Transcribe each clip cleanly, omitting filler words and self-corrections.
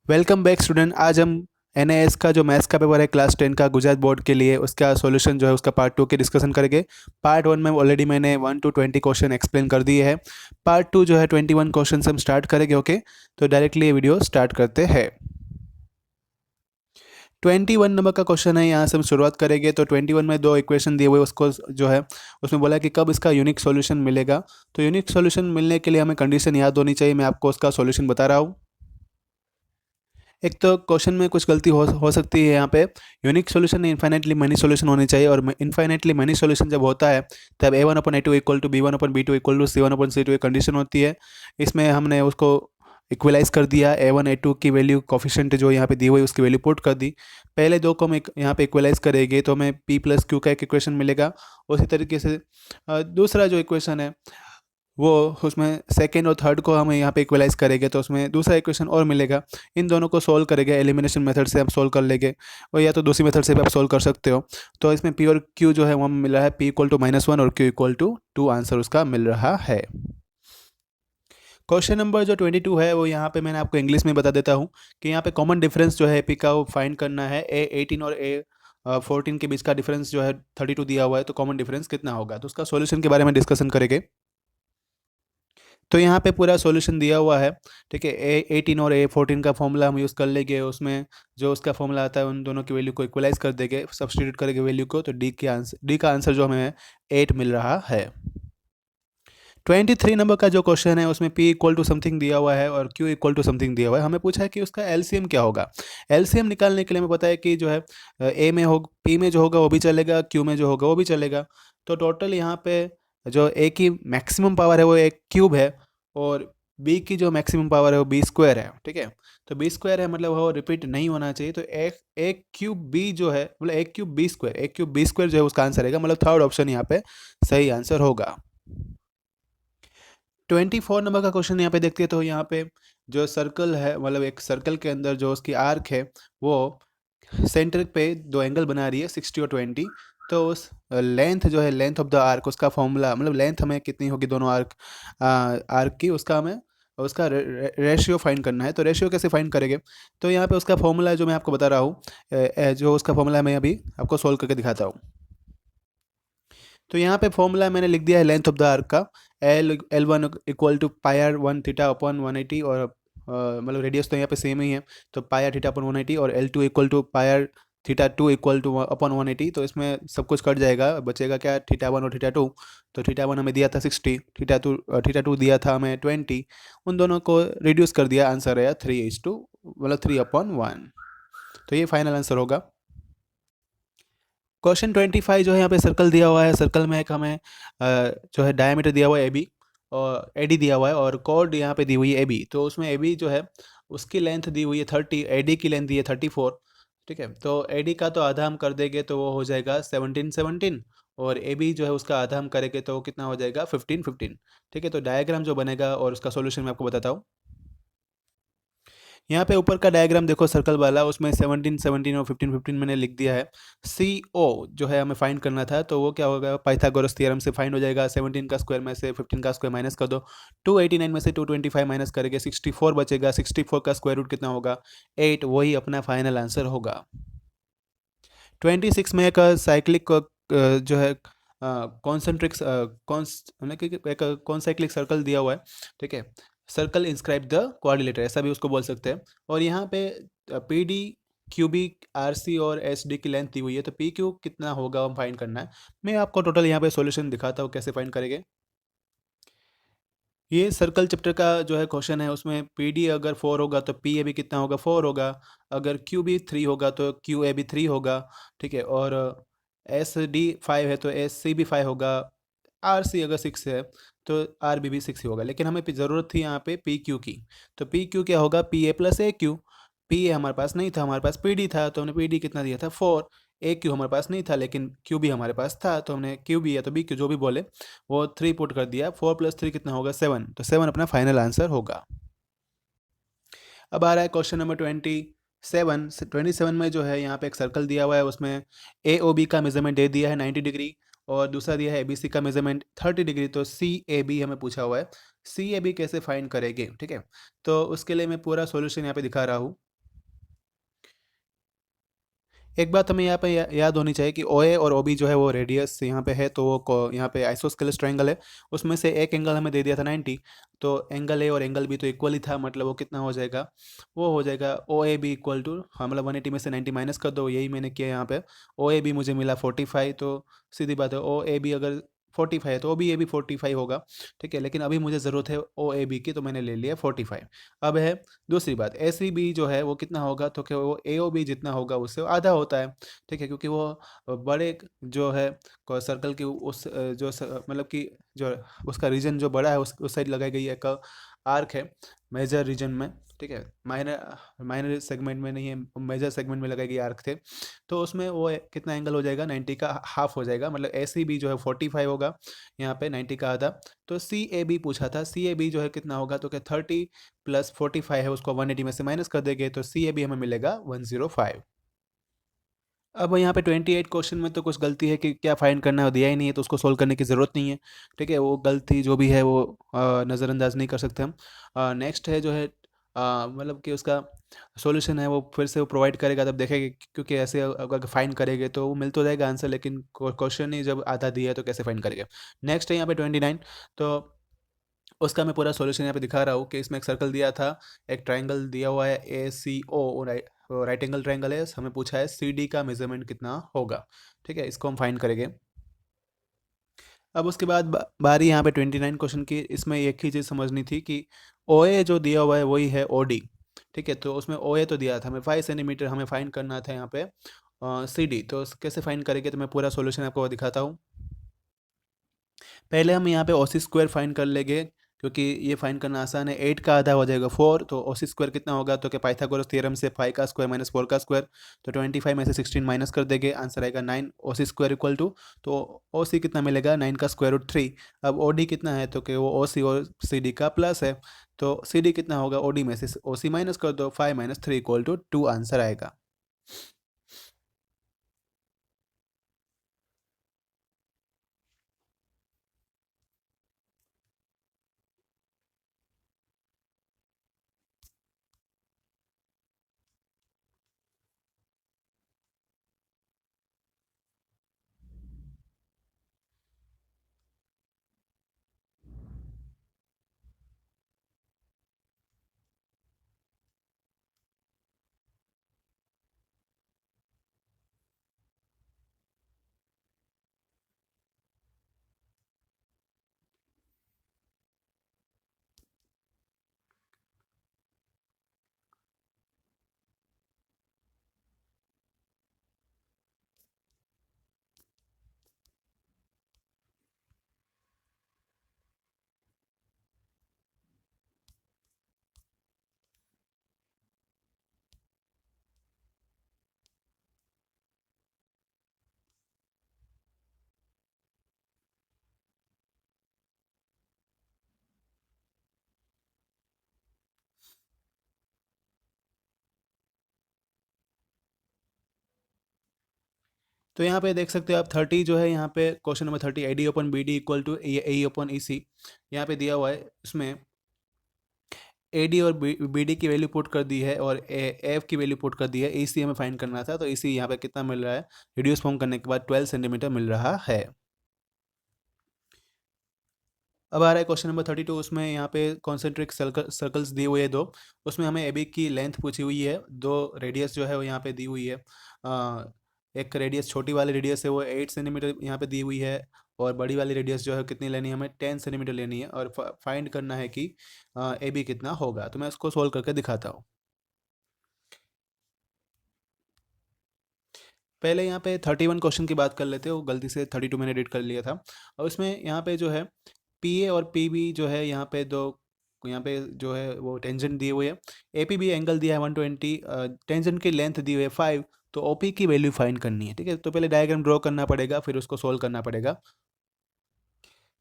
Welcome back student. आज हम एनएएस का जो मैथ्स का पेपर है क्लास 10 का गुजरात बोर्ड के लिए उसका सॉल्यूशन जो है उसका पार्ट 2 की डिस्कशन करेंगे। पार्ट 1 में ऑलरेडी मैंने 1 to 20 क्वेश्चन एक्सप्लेन कर दिए हैं। पार्ट 2 जो है 21 क्वेश्चन से हम स्टार्ट करेंगे। ओके, तो डायरेक्टली ये वीडियो स्टार्ट करते हैं। 21 नंबर का क्वेश्चन है, यहाँ से हम शुरुआत करेंगे। तो 21 में दो इक्वेशन दिए हुए उसको जो है उसमें बोला कि कब इसका यूनिक सॉल्यूशन मिलेगा। तो यूनिक सॉल्यूशन मिलने के लिए हमें कंडीशन याद होनी चाहिए। मैं आपको उसका सॉल्यूशन बता रहा हूँ। एक तो क्वेश्चन में कुछ गलती हो सकती है यहाँ पे। यूनिक सॉल्यूशन नहीं, इन्फाइनेटली मनी सॉल्यूशन होनी चाहिए। और इन्फाइनेटली मनी सॉल्यूशन जब होता है तब a1/a2 equal to b1/b2 equal to c1/c2 एक कंडीशन होती है। इसमें हमने उसको इक्वलाइज कर दिया। a1 a2 की वैल्यू कॉफिशेंट जो यहाँ पे दी हुई उसकी वैल्यू पुट कर दी। पहले दो को हम यहाँ पे इक्वलाइज करेंगे तो हमें p प्लस क्यू का एक इक्वेशन मिलेगा। उसी तरीके से दूसरा जो इक्वेशन है वो उसमें सेकेंड और थर्ड को हम यहाँ पे इक्वलाइज करेंगे तो उसमें दूसरा इक्वेशन और मिलेगा। इन दोनों को सोल्व करेंगे, एलिमिनेशन मेथड से हम सोल्व कर लेंगे और या तो दूसरी मेथड से भी आप सोल्व कर सकते हो। तो इसमें पी और क्यू जो है वो हमें मिल रहा है p = -1 और q = 2 आंसर उसका मिल रहा है। क्वेश्चन नंबर जो 22 है वो यहाँ पे मैंने आपको इंग्लिश में बता देता हूँ कि यहाँ पे कॉमन डिफरेंस जो है पी का वो फाइंड करना है। A18 और A14 के बीच का डिफरेंस जो है 32 दिया हुआ है, तो कॉमन डिफरेंस कितना होगा, तो उसका सॉल्यूशन के बारे में डिस्कशन करेंगे। तो यहाँ पे पूरा सॉल्यूशन दिया हुआ है। ठीक है, A18 और A14 का फॉर्मूला हम यूज़ कर लेंगे। उसमें जो उसका फॉर्मूला आता है उन दोनों की वैल्यू को इक्वलाइज कर देंगे, सब्सटीट्यूट करेंगे वैल्यू को, तो डी का आंसर जो हमें है 8 मिल रहा है। 23 नंबर का जो क्वेश्चन है उसमें p इक्वल टू समथिंग दिया हुआ है और q इक्वल टू समथिंग दिया हुआ है। हमें पूछा है कि उसका एलसीएम क्या होगा। एलसीएम निकालने के लिए हमें पता है कि जो है a में हो, p में जो होगा वो भी चलेगा, q में जो होगा वो भी चलेगा। तो टोटल यहाँ पे जो a की मैक्सिमम पावर है वो एक क्यूब है और b की जो मैक्सिमम पावर है वो बी स्क्वायर है। ठीक है, तो बी स्क्वायर है मतलब वो रिपीट नहीं होना चाहिए। तो एक क्यूब बी जो है मतलब एक क्यूब बी स्क्वायर जो है उसका आंसर रहेगा, मतलब थर्ड ऑप्शन यहाँ पे सही आंसर होगा। 24 नंबर का क्वेश्चन यहाँ पे देखते हैं। तो यहाँ पे जो सर्कल है मतलब एक सर्कल के अंदर जो उसकी आर्क है वो सेंटर पे दो एंगल बना रही है 60 और 20। तो उस लेंथ जो है लेंथ ऑफ द आर्क उसका फॉर्मूला मतलब लेंथ हमें कितनी होगी दोनों आर्क की, उसका हमें उसका रेशियो फाइंड करना है। तो रेशियो कैसे फाइंड करेंगे, तो यहाँ पे उसका फॉर्मूला जो मैं आपको बता रहा हूँ, जो उसका फॉर्मूला मैं अभी आपको सोल्व करके दिखाता हूँ। तो यहाँ पे फॉर्मूला मैंने लिख दिया है लेंथ ऑफ द आर्क का। L1 equal to πr1 theta upon 180 और मतलब रेडियस तो यहाँ पे सेम ही है, तो πr थीटा अपॉन 180 और L2 equal to πr theta 2 equal to upon 180। तो इसमें सब कुछ कट जाएगा, बचेगा क्या, थीटा 1 और थीटा 2। तो थीटा 1 हमें दिया था 60, थीटा 2 दिया था हमें 20। उन दोनों को रिड्यूस कर दिया, आंसर आया 3:, मतलब 3/1। तो ये फाइनल आंसर होगा। क्वेश्चन 25 जो है यहाँ पे सर्कल दिया हुआ है। सर्कल में एक हमें जो है डायमीटर दिया हुआ है ए बी और ए डी दिया हुआ है और कॉर्ड यहाँ पे दी हुई है ए बी। तो उसमें ए बी जो है उसकी लेंथ दी हुई है 30, ए डी की लेंथ दी है 34। ठीक है, तो ए डी का तो आधा हम कर देंगे तो वो हो जाएगा 17 और ए बी जो है उसका आधा हम करेंगे तो वो कितना हो जाएगा 15। ठीक है, तो डायग्राम जो बनेगा और उसका सॉल्यूशन मैं आपको बताता हूँ। यहाँ पे ऊपर का डायग्राम देखो सर्कल वाला, उसमें 17 और 15 मैंने लिख दिया है। सी ओ जो है हमें फाइंड करना था, तो वो क्या होगा, पाइथागोरस थ्योरम से फाइंड हो जाएगा। 17 का स्क्वायर में से 15 का स्क्वायर माइनस कर दो, 289 में से 225 माइनस करेंगे 64 बचेगा। 64 का स्क्वायर रूट कितना होगा, 8। वही अपना फाइनल आंसर होगा। 26 में एक साइक्लिक जो है कॉन्सेंट्रिक एक कॉन्साइक्लिक सर्कल दिया हुआ है। ठीक है, सर्कल इंस्क्राइब द क्वाड्रिलेटर ऐसा भी उसको बोल सकते हैं। और यहाँ पे P D Q B R C और एस डी की लेंथ दी हुई है, तो पी क्यू कितना होगा हम फाइंड करना है। मैं आपको टोटल यहाँ पे सॉल्यूशन दिखाता हूँ कैसे फाइंड करेंगे। ये सर्कल चैप्टर का जो है क्वेश्चन है, उसमें पी डी अगर 4 होगा तो पी ए भी कितना होगा, 4 होगा। अगर क्यू बी 3 होगा तो क्यू ए भी 3 होगा। ठीक है, और एस डी 5 है तो एस सी भी 5 होगा। आर सी अगर 6 है तो आर बी भी 6 ही होगा। लेकिन हमें ज़रूरत थी यहाँ पे पी क्यू की। तो पी क्यू क्या होगा, P A plus A Q. P A हमारे पास नहीं था, हमारे पास पी डी था, तो हमने पी डी कितना दिया था 4। ए क्यू हमारे पास नहीं था लेकिन क्यू भी हमारे पास था, तो हमने क्यू बी या तो बी क्यू जो भी बोले वो 3 पुट कर दिया। 4 + 3 कितना होगा, 7। तो 7 अपना फाइनल आंसर होगा। अब आ रहा है क्वेश्चन नंबर 27 में जो है यहाँ पे एक सर्कल दिया हुआ है, उसमें ए ओ बी का मेजरमेंट दे दिया है 90 डिग्री और दूसरा दिया है ए बी सी का मेजरमेंट 30 डिग्री। तो सी ए बी हमें पूछा हुआ है, सी ए बी कैसे फाइंड करेंगे। ठीक है, तो उसके लिए मैं पूरा सॉल्यूशन यहाँ पे दिखा रहा हूँ। एक बात हमें यहाँ पे याद होनी चाहिए कि ओ ए और ओ बी जो है वो रेडियस यहाँ पे है, तो वो यहाँ पे आइसोस्केलेस ट्रायंगल है, उसमें से एक एंगल हमें दे दिया था 90, तो एंगल ए और एंगल बी तो इक्वल ही था, मतलब वो कितना हो जाएगा, वो हो जाएगा ओ ए बी इक्वल टू, हाँ मतलब 180 में से 90 माइनस कर दो, यही मैंने किया यहाँ पे। ओ ए बी मुझे मिला 45, तो सीधी बात है ओ ए बी अगर 45 है तो ओ बी ए भी 45 होगा, ठीक है, लेकिन अभी मुझे ज़रूरत है ओ ए बी की, तो मैंने ले लिया 45। अब है दूसरी बात, ए सी बी जो है वो कितना होगा, तो क्या वो ए ओ बी जितना होगा उससे आधा होता है, ठीक है, क्योंकि वो बड़े जो है सर्कल की उस मतलब कि जो उसका रीजन जो बड़ा है उस साइड लगाई गई एक आर्क है मेजर रीजन में, ठीक है, माइनर माइनर सेगमेंट में नहीं है, मेजर सेगमेंट में लगाई गई आर्क थे, तो उसमें वो कितना एंगल हो जाएगा, 90 का हाफ हो जाएगा, मतलब ए सी बी जो है 45 होगा, यहाँ पे 90 का आधा। तो सी ए बी पूछा था, सी ए बी जो है कितना होगा, तो क्या 30 प्लस 45 है, उसको 180 में से माइनस कर देंगे, तो सी ए बी हमें मिलेगा 105। अब यहाँ पे 28 क्वेश्चन में तो कुछ गलती है कि क्या फाइंड करना है, वो दिया ही नहीं है, तो उसको सोल्व करने की ज़रूरत नहीं है, ठीक है, वो गलती जो भी है वो नज़रअंदाज नहीं कर सकते हम। नेक्स्ट है जो है मतलब कि उसका सॉल्यूशन है वो फिर से वो प्रोवाइड करेगा, तब देखेंगे, क्योंकि ऐसे अगर फाइंड करेंगे तो वो मिल तो जाएगा आंसर, लेकिन क्वेश्चन ही जब आधा दिया है तो कैसे फाइंड करेंगे। नेक्स्ट है यहाँ पे 29, तो उसका मैं पूरा सॉल्यूशन यहाँ पे दिखा रहा हूँ कि इसमें एक सर्कल दिया था, एक ट्रायंगल दिया हुआ है ए सी ओ, राइट एंगल ट्रायंगल है, हमें पूछा है सी डी का मेजरमेंट कितना होगा, ठीक है, इसको हम फाइंड करेंगे। अब उसके बाद बारी यहाँ पे 29 क्वेश्चन की, इसमें एक ही चीज़ समझनी थी कि ओ ए जो दिया हुआ है वही है ओ डी, ठीक है, तो उसमें ओ ए तो दिया था हमें 5 सेंटीमीटर, हमें फाइंड करना था यहाँ पे सी डी, तो कैसे फाइंड करेंगे, तो मैं पूरा सॉल्यूशन आपको दिखाता हूँ। पहले हम यहाँ पे ओसी स्क्वायर फाइंड कर लेंगे, क्योंकि ये फाइंड करना आसान है, 8 का आधा हो जाएगा 4, तो ओसी स्क्वायर कितना होगा, तो क्या पाइथागोरस थ्योरम से 5 का स्क्वायर माइनस 4 का स्क्वायर, तो 25 में से 16 माइनस कर देंगे, आंसर आएगा 9, ओसी स्क्वायर इक्वल टू, तो ओसी कितना मिलेगा 9 का स्क्वायर रूट 3। अब ओडी कितना है, तो कि वो ओसी और सी डी का प्लस है, तो सी डी कितना होगा, ओडी में से ओसी माइनस कर दो, 5 माइनस 3 इक्वल टू 2 आंसर आएगा। तो यहाँ पे देख सकते हो आप 30 जो है, यहाँ पे question number 30, A D upon B D equal to A upon E C, यहाँ पे दिया हुआ है, इसमें ए डी और बी डी की वैल्यू पुट कर दी है और एफ की वैल्यू पुट कर दी है, ई सी हमें फाइंड करना था, तो ई सी यहाँ पे कितना मिल रहा है, रिड्यूस फॉर्म करने के बाद 12 सेंटीमीटर मिल रहा है। अब आ रहा है क्वेश्चन नंबर 32, उसमें यहाँ पे कॉन्सेंट्रिक सर्कल्स दिए हुए हैं दो, उसमें हमें ए बी की लेंथ पूछी हुई है, दो रेडियस जो है वो यहाँ पे दी हुई है, एक रेडियस छोटी वाली रेडियस है वो 8 सेंटीमीटर यहाँ पे दी हुई है, और बड़ी वाली रेडियस जो है कितनी लेनी है, हमें 10 सेंटीमीटर लेनी है, और फाइंड करना है कि ए बी कितना होगा, तो मैं उसको सोल्व करके दिखाता हूँ। पहले यहाँ पे 31 क्वेश्चन की बात कर लेते हैं, वो गलती से 32 मैंने एडिट कर लिया था, और उसमें यहाँ पे जो है पी ए और पी बी जो है यहाँ पे दो, यहाँ पे जो है वो टेंजेंट दिए हुए है, ए पी बी एंगल दिया है 120, टेंजेंट की लेंथ दी हुई है 5, तो ओ पी की वैल्यू फाइंड करनी है, ठीक है, तो पहले डायग्राम ड्रॉ करना पड़ेगा, फिर उसको सोल्व करना पड़ेगा।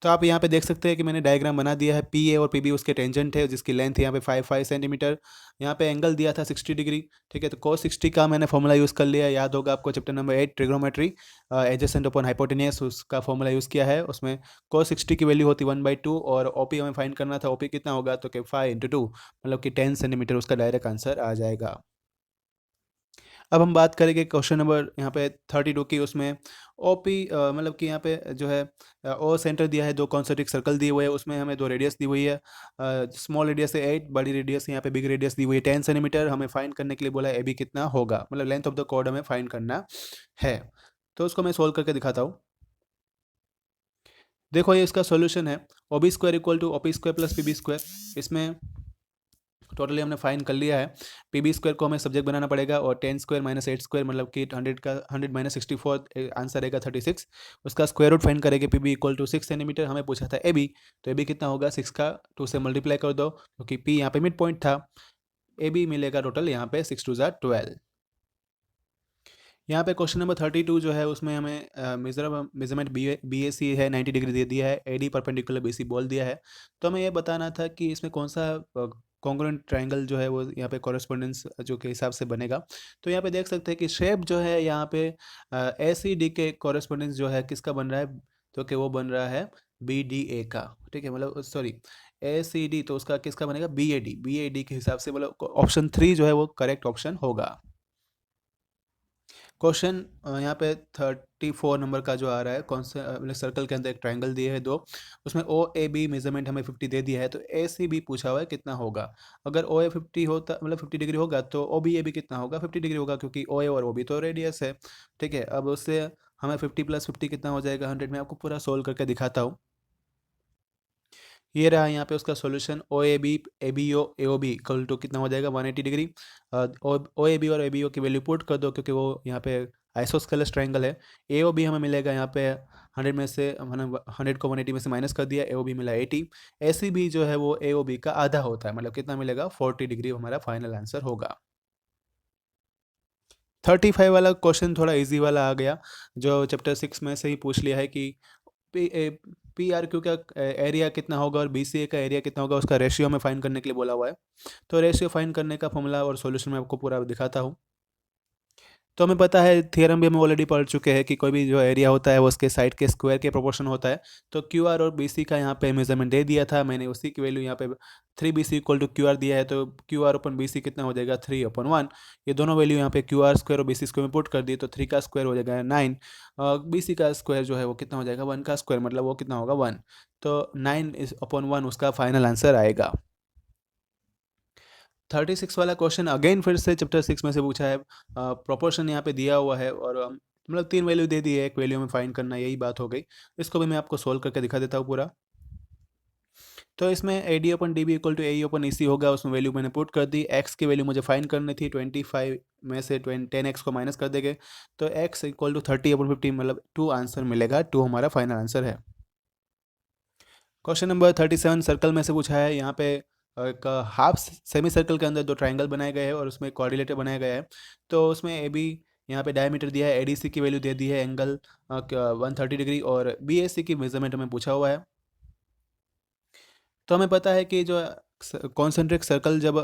तो आप यहाँ पे देख सकते हैं कि मैंने डायग्राम बना दिया है, पी ए और पी बी उसके टेंजेंट है, जिसकी लेंथ यहाँ पे 5 5 सेंटीमीटर, यहाँ पे एंगल दिया था 60 डिग्री, ठीक है, तो cos 60 का मैंने फॉर्मूला यूज़ कर लिया, याद होगा आपको chapter number 8 trigonometry, adjacent upon hypotenuse, उसका फॉर्मूला यूज़ किया है, उसमें cos 60 की वैल्यू होती 1/2, और ओ पी हमें फाइंड करना था, ओ पी कितना होगा, तो कि 5 × 2 मतलब कि 10 सेंटीमीटर, उसका डायरेक्ट आंसर आ जाएगा। अब हम बात करेंगे क्वेश्चन नंबर यहाँ पे 32 की। उसमें ओपी मतलब कि यहाँ पे जो है ओ सेंटर दिया है, दो कॉन्सेंट्रिक सर्कल दिए हुए हैं, उसमें हमें दो रेडियस दी हुई है। स्मॉल रेडियस है 8, बड़ी रेडियस यहाँ पे बिग रेडियस दी हुई है 10 सेंटीमीटर। हमें फाइंड करने के लिए बोला है ए बी कितना होगा, मतलब लेंथ ऑफ द कॉर्ड हमें फाइंड करना है। तो उसको मैं सोल्व करके दिखाता हूँ। देखो ये इसका सॉल्यूशन है, O B square equal to O P square plus P B square. इसमें टोटली हमने फाइंड कर लिया है। पी बी स्क्वायर को हमें सब्जेक्ट बनाना पड़ेगा, और 10 स्क्वायर माइनस 8 स्क्वायर मतलब कि 100 का 100 माइनस 64, आंसर रहेगा 36। उसका स्क्वायर रूट फाइंड करेंगे। P B equal to 6 centimetre. हमें पूछा था ए बी, तो ए बी कितना होगा, 6 का 2 से मल्टीप्लाई कर दो, क्योंकि पी यहाँ पे मिड पॉइंट था। ए बी मिलेगा टोटल यहाँ पे 6 टू ज़ा 12। यहाँ पे क्वेश्चन नंबर 32 जो है उसमें हमें मेजरमेंट बी ए सी है 90 डिग्री दे दिया है, A D perpendicular B C बोल दिया है। तो हमें ये बताना था कि इसमें कौन सा कॉन्ग्रुएंट ट्रायंगल जो है वो यहाँ पे कॉरेस्पॉन्डेंस जो के हिसाब से बनेगा। तो यहाँ पे देख सकते हैं कि शेप जो है यहाँ पे ए सी डी के कॉरेस्पॉन्डेंस जो है किसका बन रहा है, तो कि वो बन रहा है बी डी ए का। ठीक है, मतलब सॉरी ए सी डी, तो उसका किसका बनेगा, बी ए डी के हिसाब से, मतलब ऑप्शन 3 जो है वो करेक्ट ऑप्शन होगा। क्वेश्चन यहाँ पे 34 नंबर का जो आ रहा है, कौन से मतलब सर्कल के अंदर एक ट्रायंगल दिए है दो, उसमें ओ ए बी मेजरमेंट हमें 50 दे दिया है, तो ए सी बी पूछा हुआ है कितना होगा। अगर ओ ए 50 होता, मतलब 50 डिग्री होगा, तो ओ बी ए भी कितना होगा, 50 डिग्री होगा, क्योंकि ओ ए और ओ बी तो रेडियस है। ठीक है, अब उससे हमें 50 प्लस 50 कितना हो जाएगा, 100। में आपको पूरा सोल्व करके दिखाता हूँ। ये रहा यहाँ पे उसका solution, A B O B equal to कितना हो जाएगा, 180 डिग्री। ओ ए बी और ए बी ओ की वैल्यू पुट कर दो, क्योंकि वो यहाँ पे आइसोस्केलस ट्रायंगल है। ए ओ बी हमें मिलेगा यहाँ पे 100 में से, मैंने 100 को 180 में से माइनस कर दिया, ए ओ बी मिला 80। ए सी बी जो है वो ए ओ बी का आधा होता है, मतलब कितना मिलेगा, 40 डिग्री हमारा फाइनल आंसर होगा। 35 वाला क्वेश्चन थोड़ा इजी वाला आ गया, जो चैप्टर 6 में से ही पूछ लिया है कि पी आर क्यू का एरिया कितना होगा और बी सी ए का एरिया कितना होगा, उसका रेशियो में फाइंड करने के लिए बोला हुआ है। तो रेशियो फाइंड करने का फॉर्मूला और सॉल्यूशन मैं आपको पूरा दिखाता हूँ। तो हमें पता है, थियरम भी हम ऑलरेडी पढ़ चुके हैं कि कोई भी जो एरिया होता है वो उसके साइड के स्क्वायर के प्रोपोर्शन होता है। तो क्यू आर और बी सी का यहाँ पे मेजरमेंट दे दिया था मैंने, उसी की वैल्यू यहाँ पे 3 BC equal to Q R दिया है, तो क्यू आर अपन बी सी कितना हो जाएगा, 3/1। ये दोनों वैल्यू यहाँ पे क्यू आर स्क्वायर और बी सी स्क्वायर में पुट कर दी, तो 3 का स्क्वायर हो जाएगा 9, बी सी का स्क्वायर जो है वो कितना हो जाएगा, 1 का स्क्वायर, मतलब वो कितना होगा 1। तो 9/1 उसका फाइनल आंसर आएगा। 36 वाला क्वेश्चन अगेन फिर से चैप्टर 6 में से पूछा है। प्रोपोर्शन यहाँ पे दिया हुआ है, और मतलब 3 वैल्यू दे दी है, एक वैल्यू में फाइंड करना, यही बात हो गई। इसको भी मैं आपको सोल्व करके दिखा देता हूँ पूरा। तो इसमें A D upon D B equal to A upon E C होगा, उसमें वैल्यू मैंने पुट कर दी। एक्स की वैल्यू मुझे फाइंड करनी थी, 25 में से 10x को माइनस कर देंगे, तो x इक्वल टू 30/50, मतलब 2 आंसर मिलेगा, 2 हमारा फाइनल आंसर है। क्वेश्चन नंबर 37 सर्कल में से पूछा है। यहाँ पे एक हाफ सेमी सर्कल के अंदर दो ट्रायंगल बनाए गए हैं, और उसमें कोऑर्डिनेटर बनाया गया है। तो उसमें ए बी यहाँ पे डायमीटर दिया है, ए डी सी की वैल्यू दे दी है एंगल 130 डिग्री, और बी ए सी की मेजरमेंट हमें पूछा हुआ है। तो हमें पता है कि जो कॉन्सेंट्रिक सर्कल, जब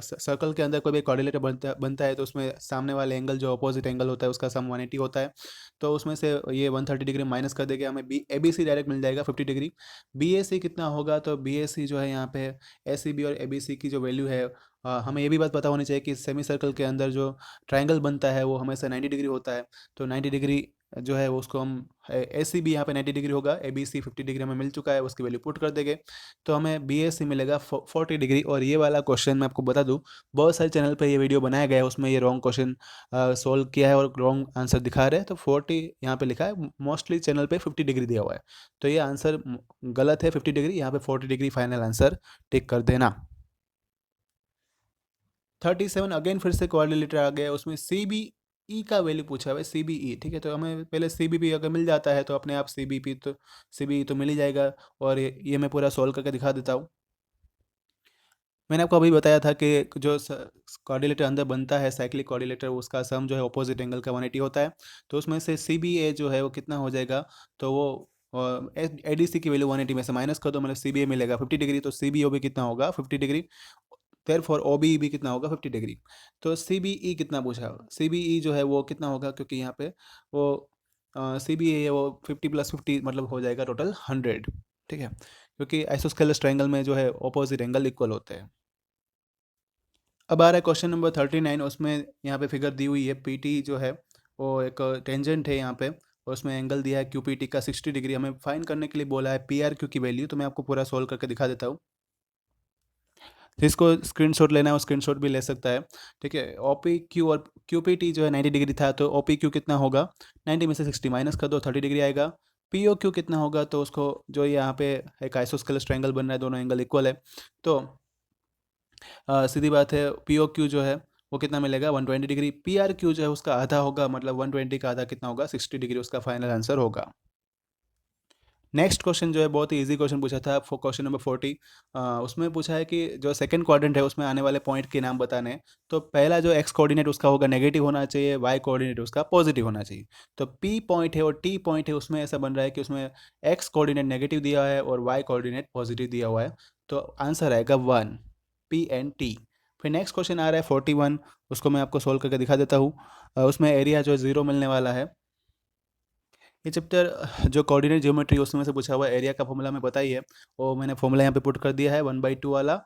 सर्कल के अंदर कोई भी कोऑर्डिनेटर बनता है, तो उसमें सामने वाले एंगल जो अपोजिट एंगल होता है उसका सम 180 होता है। तो उसमें से ये 130 डिग्री माइनस कर देंगे, हमें B A B C direct मिल जाएगा 50 डिग्री। बी ए सी कितना होगा, तो बी ए सी जो है यहाँ पे ए सी बी और ए बी सी की जो वैल्यू है, हमें ये भी बात पता होनी चाहिए कि सेमी सर्कल के अंदर जो ट्राइंगल बनता है वो हमेशा 90 डिग्री होता है। तो 90 डिग्री जो है वो उसको हम, ए सी बी यहाँ पे 90 डिग्री होगा, ए बी सी 50 डिग्री हमें मिल चुका है, उसकी वैल्यू पुट कर देंगे, तो हमें बी एस सी मिलेगा 40 डिग्री। और ये वाला क्वेश्चन मैं आपको बता दूं, बहुत सारे चैनल पे ये वीडियो बनाया गया है, उसमें ये रॉन्ग क्वेश्चन सोल्व किया है और रॉन्ग आंसर दिखा रहे हैं। तो 40 यहाँ पे लिखा है, मोस्टली चैनल पे 50 डिग्री दिया हुआ है, तो ये आंसर गलत है। 50 डिग्री यहाँ पे 40 डिग्री फाइनल आंसर टिक कर देना। 37 अगेन फिर से कोऑर्डिनेटर आ गया, उसमें सी बी ई का वैल्यू पूछा हुआ है, सी बी ई। ठीक है, तो हमें पहले सी बी पी अगर मिल जाता है तो अपने आप सी बी पी, तो सी बी ई तो मिल ही जाएगा। और ये मैं पूरा सॉल्व करके दिखा देता हूँ। मैंने आपको अभी बताया था कि जो कोऑर्डिनेटर अंदर बनता है, साइक्लिक कोऑर्डिनेटर, उसका सम जो है ऑपोजिट एंगल का 180 होता है। तो उसमें से सी बी ए जो है वो कितना हो जाएगा, तो वो ए डी सी की वैल्यू 180 में से माइनस कर दो, मतलब सी बी ए मिलेगा 50 डिग्री, तो सी बी ओ भी कितना होगा 50 degree. Therefore O B भी कितना होगा 50 डिग्री। तो सी बी ई कितना पूछा, सी बी ई जो है वो कितना होगा, क्योंकि यहाँ पे वो सी बी ए वो 50 प्लस 50 मतलब हो जाएगा टोटल 100। ठीक है, क्योंकि आइसोस्केलस ट्रायंगल में जो है ऑपोजिट एंगल इक्वल होते हैं। अब आ रहा है क्वेश्चन नंबर 39। उसमें यहाँ पे फिगर दी हुई है, पीटी जो है वो एक टेंजेंट है यहाँ पे, और उसमें एंगल दिया है क्यूपीटी का 60 डिग्री। हमें फाइंड करने के लिए बोला है पी आर क्यू की वैल्यू। तो मैं आपको पूरा सोल्व करके दिखा देता हूँ। जिसको स्क्रीनशॉट लेना है वो स्क्रीनशॉट भी ले सकता है। ठीक है, ओ पी क्यू और क्यू पी टी जो है 90 डिग्री था, तो ओ पी क्यू कितना होगा, 90 में से 60 माइनस कर दो, 30 डिग्री आएगा। पी ओ क्यू कितना होगा, तो उसको जो यहाँ पे एक आइसोस्केलस ट्रायंगल बन रहा है, दोनों एंगल इक्वल है, तो सीधी बात है पी ओ क्यू जो है वो कितना मिलेगा, 120 डिग्री। पी आर क्यू जो है उसका आधा होगा, मतलब 120 का आधा कितना होगा, 60 डिग्री उसका फाइनल आंसर होगा। नेक्स्ट क्वेश्चन जो है बहुत ही इजी क्वेश्चन पूछा था, क्वेश्चन नंबर 40। उसमें पूछा है कि जो सेकंड क्वाड्रेंट है उसमें आने वाले पॉइंट के नाम बताने हैं। तो पहला जो एक्स कोऑर्डिनेट उसका होगा नेगेटिव होना चाहिए, वाई कोऑर्डिनेट उसका पॉजिटिव होना चाहिए। तो पी पॉइंट है और टी पॉइंट है, उसमें ऐसा बन रहा है कि उसमें एक्स कोऑर्डिनेट नेगेटिव दिया है और वाई कोऑर्डिनेट पॉजिटिव दिया हुआ है। तो आंसर आएगा 1, पी एंड टी। फिर नेक्स्ट क्वेश्चन आ रहा है 41। उसको मैं आपको सोल्व करके दिखा देता हूँ। उसमें एरिया जो है 0 मिलने वाला है। ये चैप्टर जो कोऑर्डिनेट ज्योमेट्री उसमें से पूछा हुआ एरिया का फॉर्मूला में पता ही है, वो मैंने फॉर्मूला यहाँ पे पुट कर दिया है 1/2 वाला।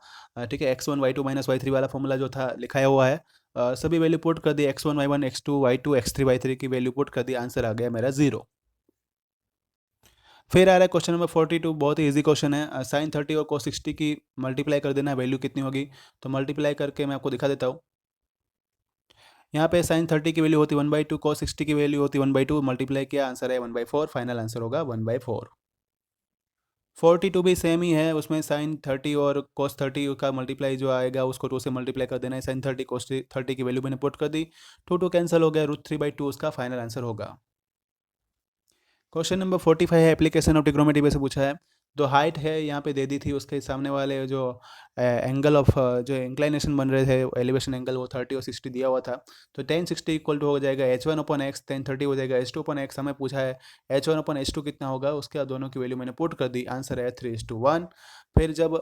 ठीक है, x1 y2 minus Y three वाला फॉर्मूला जो था लिखाया हुआ है। सभी वैल्यू पुट कर दी, x1 y1 x2 y2 x3 y3 की वैल्यू पुट कर दी, आंसर आ गया मेरा 0। फिर आ रहा है क्वेश्चन नंबर 42। बहुत ही इजी क्वेश्चन है। साइन 30 और cos 60 की मल्टीप्लाई कर देना है, वैल्यू कितनी होगी। तो मल्टीप्लाई करके मैं आपको दिखा देता हूँ। यहाँ पे साइन 30 की वैल्यू होती है 1/2, cos 60 की वैल्यू होती है 1/2, मल्टीप्लाई किया आंसर है 1/4, फाइनल आंसर होगा 1/4। 42 भी सेम ही है, उसमें साइन 30 और cos 30 का मल्टीप्लाई जो आएगा उसको 2 से मल्टीप्लाई कर देना है। साइन 30 cos 30 की वैल्यू मैंने पुट कर दी, 2 कैंसिल हो गया, √3/2 उसका फाइनल आंसर होगा। क्वेश्चन नंबर 45 है, एप्लीकेशन ऑफ ट्रिग्नोमेट्री में से पूछा है। जो हाइट है यहाँ पे दे दी थी, उसके सामने वाले जो एंगल ऑफ जो इंक्लाइनेशन बन रहे थे, एलिवेशन एंगल, वो 30 और 60 दिया हुआ था। तो tan 60 इक्वल टू हो जाएगा h1/x, tan 30 हो जाएगा h2/x। हमें पूछा है h1/h2 कितना होगा, उसके दोनों की वैल्यू मैंने पुट कर दी, आंसर है 3:1। फिर जब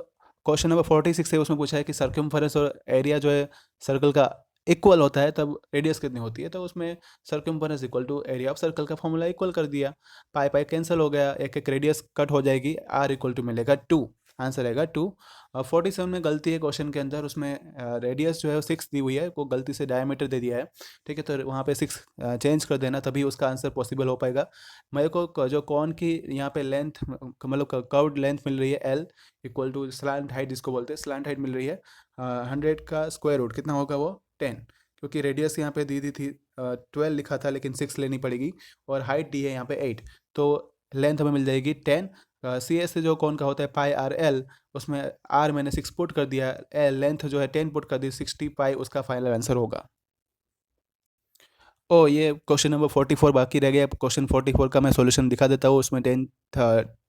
क्वेश्चन नंबर 46 है, उसमें पूछा है कि सर्कमफेरेंस और एरिया जो है सर्कल का इक्वल होता है तब रेडियस कितनी होती है। तो उसमें circumference equal to area of circle का फॉर्मूला इक्वल कर दिया, पाई पाई कैंसिल हो गया, एक एक रेडियस कट हो जाएगी, आर इक्वल टू मिलेगा 2, आंसर आएगा 2। 47 में गलती है क्वेश्चन के अंदर, उसमें रेडियस जो है वो 6 दी हुई है, वो गलती से डायमीटर दे दिया है। ठीक है, तो वहाँ पे 6 चेंज कर देना, तभी उसका आंसर पॉसिबल हो पाएगा। मेरे को जो कॉन की यहाँ पे लेंथ, मतलब कर्व्ड लेंथ मिल रही है L equal to slant height, जिसको बोलते हैं स्लांट हाइट मिल रही है 100 का स्क्वायर रूट कितना होगा, वो 10। क्योंकि रेडियस यहाँ पे दी दी थी 12 लिखा था, लेकिन 6 लेनी पड़ेगी, और हाइट दी है यहाँ पे 8, तो लेंथ हमें मिल जाएगी 10। सी एस से जो कौन का होता है पाई आर एल, उसमें आर मैंने 6 पुट कर दिया, एल लेंथ जो है 10 पुट कर दी, 60 पाई उसका फाइनल आंसर होगा। ओ, ये क्वेश्चन नंबर 44 बाकी रह गया। क्वेश्चन 44 का मैं सॉल्यूशन दिखा देता हूँ। उसमें टेन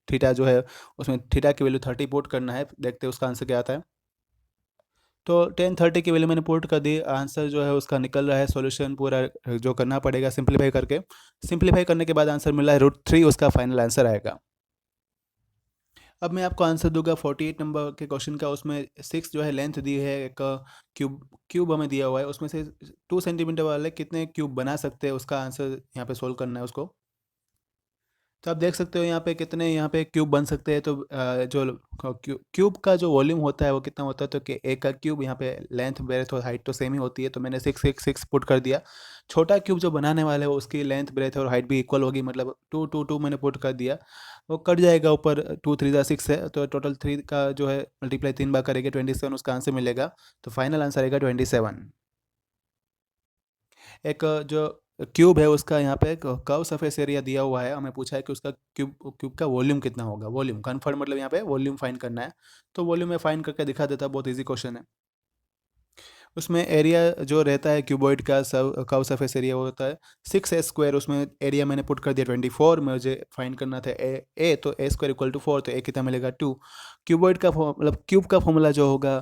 थीटा जो है, उसमें थीटा की वैल्यू 30 पुट करना है, देखते हैं उसका आंसर क्या आता है। तो 10 30 की वैल्यू मैंने पुट कर दी, आंसर जो है उसका निकल रहा है। सॉल्यूशन पूरा जो करना पड़ेगा सिंप्लीफाई करके, सिंप्लीफाई करने के बाद आंसर मिला है √3, उसका फाइनल आंसर आएगा। अब मैं आपको आंसर दूंगा 48 नंबर के क्वेश्चन का। उसमें 6 जो है लेंथ दी है, एक क्यूब क्यूब हमें दिया हुआ है, उसमें से 2 सेंटीमीटर वाले कितने क्यूब बना सकते हैं, उसका आंसर यहाँ पे सोल्व करना है उसको। तो आप देख सकते हो यहाँ पे कितने यहाँ पे क्यूब बन सकते हैं। तो जो क्यूब का जो वॉल्यूम होता है वो कितना होता है, तो कि एक का क्यूब, यहाँ पे लेंथ ब्रेथ और हाइट तो सेम ही होती है, तो मैंने 6 पुट कर दिया। छोटा क्यूब जो बनाने वाले हैं उसकी लेंथ ब्रेथ और हाइट भी इक्वल होगी, मतलब 2 मैंने पुट कर दिया, वो कट जाएगा ऊपर, 2 3 6 है, तो टोटल 3 का जो है मल्टीप्लाई 3 बार करेंगे 27, उसका आंसर मिलेगा। तो फाइनल आंसर आएगा 27। एक जो क्यूब है उसका यहाँ पे कर्व सरफेस एरिया दिया हुआ है, हमें पूछा है कि उसका क्यूब क्यूब का वॉल्यूम कितना होगा। वॉल्यूम कन्फर्म, मतलब यहाँ पे वॉल्यूम फाइंड करना है। तो वॉल्यूम में फाइंड करके दिखा देता, बहुत इजी क्वेश्चन है। उसमें एरिया जो रहता है क्यूबॉइड का, सब कर्व सरफेस एरिया वो होता है 6a²। उसमें एरिया मैंने पुट कर दिया 24, मुझे फाइंड करना था ए, तो a² इक्वल टू 4, तो ए कितना मिलेगा 2। क्यूबॉइड का मतलब क्यूब का फॉर्मूला जो होगा,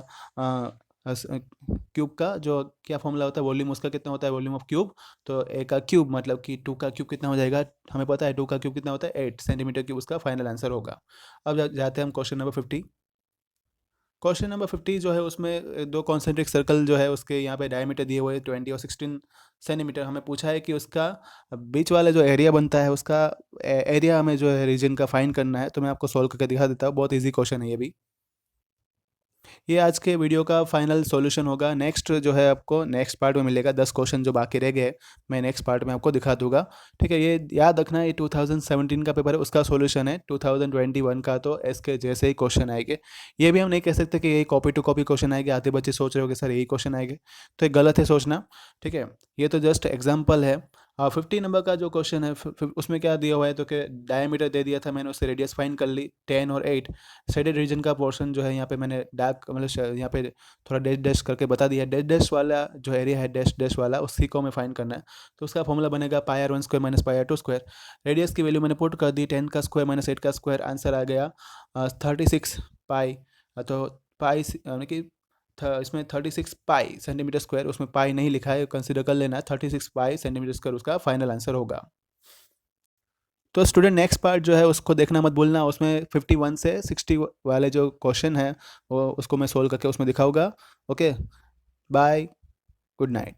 क्यूब का जो क्या फॉर्मूला होता है, वॉल्यूम उसका कितना होता है, वॉल्यूम ऑफ क्यूब। तो ए का क्यूब मतलब कि 2 का क्यूब कितना हो जाएगा, हमें पता है 2 का क्यूब कितना होता है 8 सेंटीमीटर क्यूब, उसका फाइनल आंसर होगा। अब जाते हैं हम क्वेश्चन नंबर 50। क्वेश्चन नंबर 50 जो है उसमें दो कॉन्सेंट्रिक सर्कल जो है उसके यहाँ पे डायमीटर दिए हुए 20 और 16 सेंटीमीटर। हमें पूछा है कि उसका बीच वाला जो एरिया बनता है उसका एरिया हमें जो है रीजन का फाइंड करना है। तो मैं आपको सॉल्व करके दिखा देता हूँ, बहुत इजी क्वेश्चन है ये भी। ये आज के वीडियो का फाइनल सॉल्यूशन होगा। नेक्स्ट जो है आपको नेक्स्ट पार्ट में मिलेगा। 10 क्वेश्चन जो बाकी रह गए मैं नेक्स्ट पार्ट में आपको दिखा दूंगा। ठीक है, ये याद रखना, ये 2017 का पेपर है, उसका सॉल्यूशन है। 2021 का तो इसके जैसे ही क्वेश्चन आएंगे। ये भी हम नहीं कह सकते कि यही कॉपी टू कॉपी क्वेश्चन आएंगे। आधे बच्चे सोच रहे हो कि सर यही क्वेश्चन आएंगे, तो ये गलत है सोचना। ठीक है, ये तो जस्ट एग्जाम्पल है। 50 नंबर का जो क्वेश्चन है उसमें क्या दिया हुआ है, तो कि डायमीटर दे दिया था मैंने, उससे रेडियस फाइंड कर ली 10 और 8। शेडेड रीजन का पोर्शन जो है यहाँ पे मैंने डार्क मतलब यहाँ पे थोड़ा डैश डैश करके बता दिया। डैश डैश वाला जो एरिया है डैश डैश वाला, उसी को हमें फाइंड करना है। तो उसका फॉर्मूला बनेगा pi R one square minus pi R two square. Radius की वैल्यू मैंने पुट कर दी 10 का स्क्वायर माइनस 8 का स्क्वायर। आंसर आ गया 36 पाई। तो पाई यानी कि इसमें 36 पाई सेंटीमीटर स्क्वायर, उसमें पाई नहीं लिखा है, कंसिडर कर लेना। 36 पाई सेंटीमीटर स्क्वायर उसका फाइनल आंसर होगा। तो स्टूडेंट नेक्स्ट पार्ट जो है उसको देखना मत भूलना। उसमें 51 से 60 वाले जो क्वेश्चन है वो उसको मैं सोल्व करके उसमें दिखाऊंगा। Okay, bye, good night.